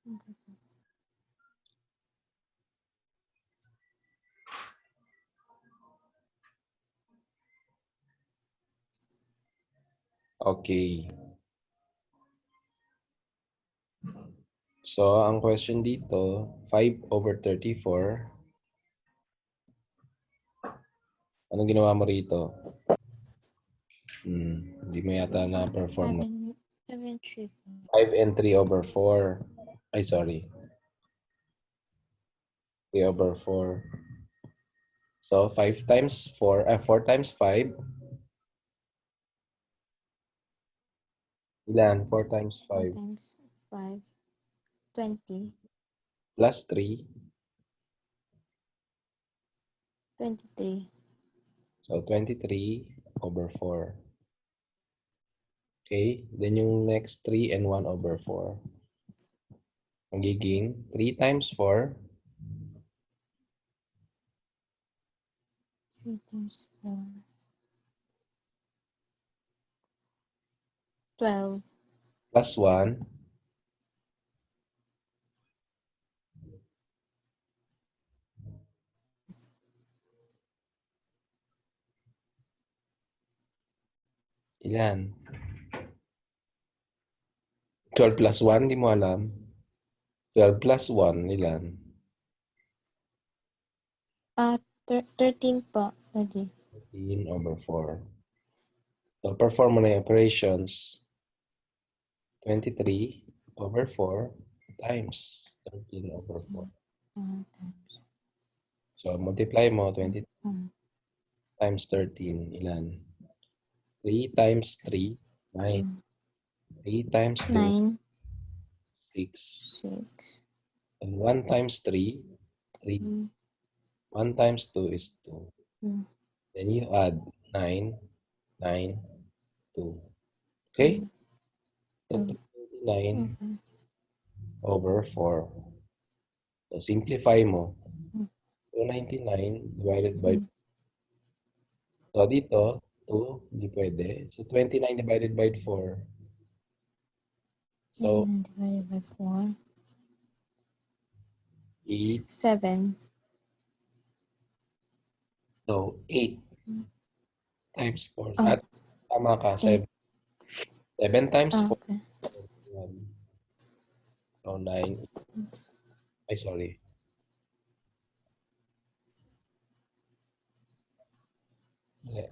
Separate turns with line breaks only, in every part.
Okay. So, ang question dito, 5/34. Anong ginawa mo rito? Hindi mo yata na-perform. 5 and 3/4. Ay, sorry. 3/4. So, 5 times 4, 4 times 5. Ilan? 4 times 5.
4 times 5, 20.
Plus 3.
23.
So, 23/4. Okay? Then yung next 3 and 1/4. Magiging 3 times 4.
3 times 4. 12.
Plus 1. Ilan? 12 plus 1, di mo alam. 12 plus 1, ilan?
13 po, Daddy.
13/4. So, perform mo na yung operations. 23/4 times 13/4. So, multiply mo, 20 times 13, ilan? 3 times 3, 9. 3 times 2,
9,
6.
6.
And 1 times 3, 3. 1 times 2 is 2. Then you add 9, 9, 2. Okay? So, 29/4. So, simplify mo. 299 divided by... So, dito, 2, hindi pwede. So, 29 divided by 4. So,
29 divided by 4.
8.
7.
So, 8 times 4.
Oh,
Tama ka,
8.
7. 7 times 4.
Okay.
So, 9. Ay, sorry. Mali.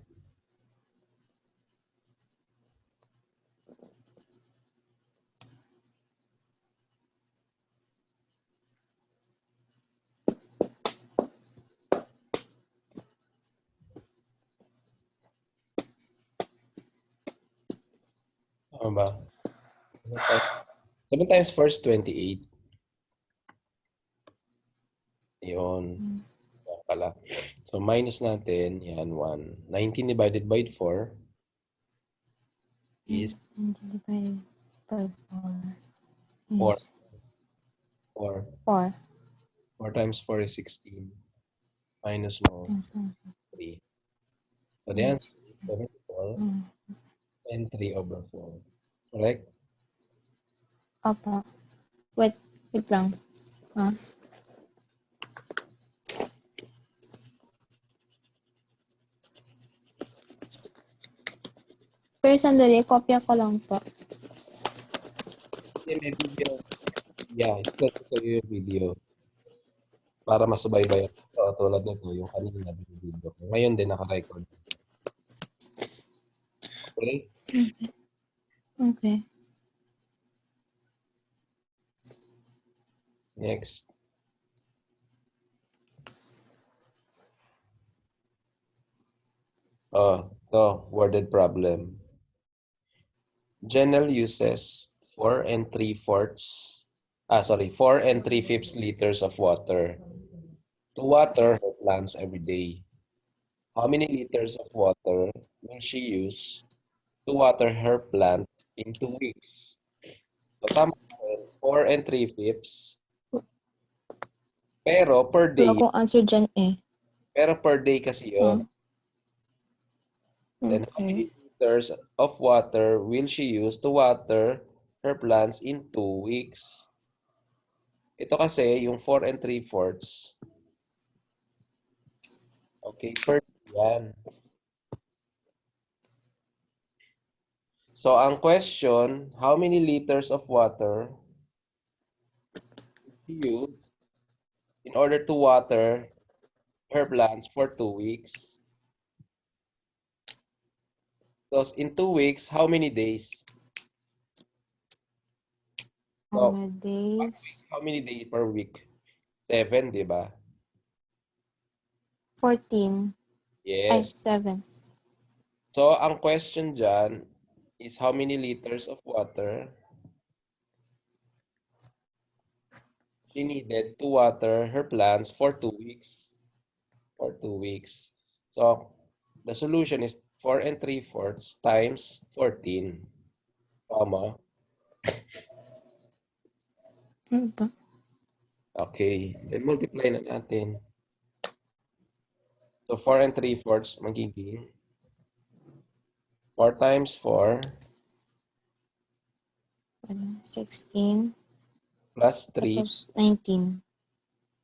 Tama ba? 7 times 4 is 28. Yun. Yan pala. So, minus natin, yan, 1. 19 divided by 4 is
19 divided by 4
4.
is
4.
4.
4 times 4 is 16. Minus mo, 3. So, the answer is 74 and 3/4. Correct?
Opo. Wait lang. Pero sandali, kopya ko lang po.
Hindi, may video. Yeah, explain ko sa'yo yung video. Para masubaybayan. So, tulad nito, yung kanina yung video. Ngayon din, naka-record. Okay?
Okay.
Next. To worded problem. Janelle uses 4 and 3/5 liters of water to water her plants every day. How many liters of water will she use to water her plant in 2 weeks? So, tama 4 and 3/5. Pero per
Wala
day,
akong answer dyan eh.
kasi yun. Then how
Okay.
many liters of water will she use to water her plants in 2 weeks? Ito kasi, yung 4 and 3/4. Okay, per yan. So, ang question, how many liters of water you use in order to water her plants for 2 weeks? So, in 2 weeks, how many days? So,
Days.
how many days per week? 7, di ba?
14. Ay,
Yes.
7.
So, ang question dyan is how many liters of water she needed to water her plants for 2 weeks. For 2 weeks. So, the solution is 4 and 3/4 times 14, comma.
Ano ba?
Okay. Then multiply na natin. So, 4 and 3/4 magiging 4 times 4
16.
plus 3.
Tapos 19.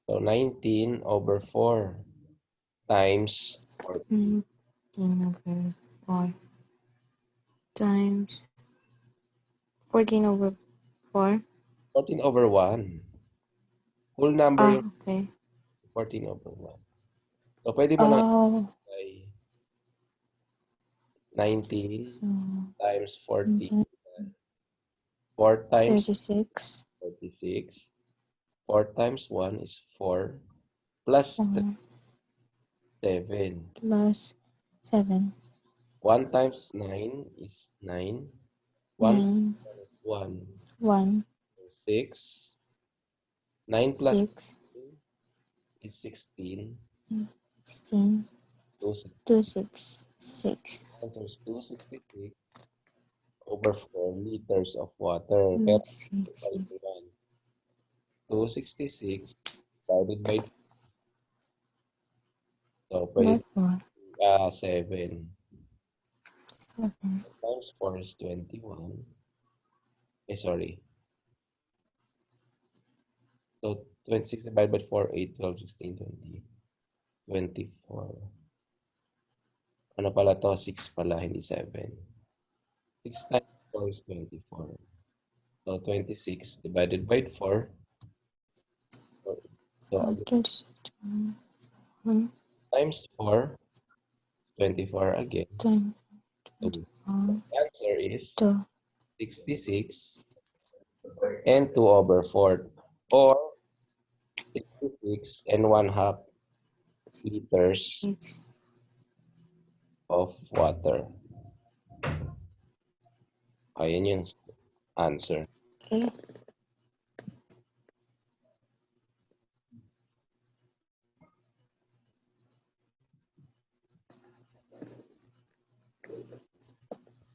So, 19 over 4 times 14.
19 over 4 times 14 over 4.
14 over 1. Whole number yung
Okay.
14 over 1. So, pwede mo na ay 19
So,
times 14. 4 times
36.
36. 4 times 1 is 4. Plus 7.
Plus 7.
1 times 9 is 9. 1
9.
plus 1
1.
6. 9 plus
6.
2 is 16.
16.
2
2, 6. 6.
times 2, 66 over 4 liters of water. Pero
6.
266 divided by so
By
pwede
4.
7
7.
times 4 is 21. Sorry. So 26 divided by 4, 8, 12, 16, 20, 24. Ano pala to? 6 pala, hindi 7. 6 times 4 is 24. So 26 divided by 4. So times 4, 24 again. So the answer is 66 and 2 over 4 or 66 and 1/2 liters of water. Ayan yung answer.
Okay.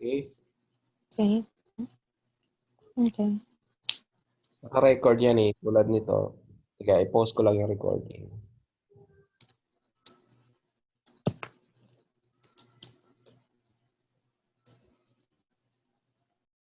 Okay?
Okay. Okay.
Naka-record yan eh. Tulad nito. Sige, i-post ko lang yung recording.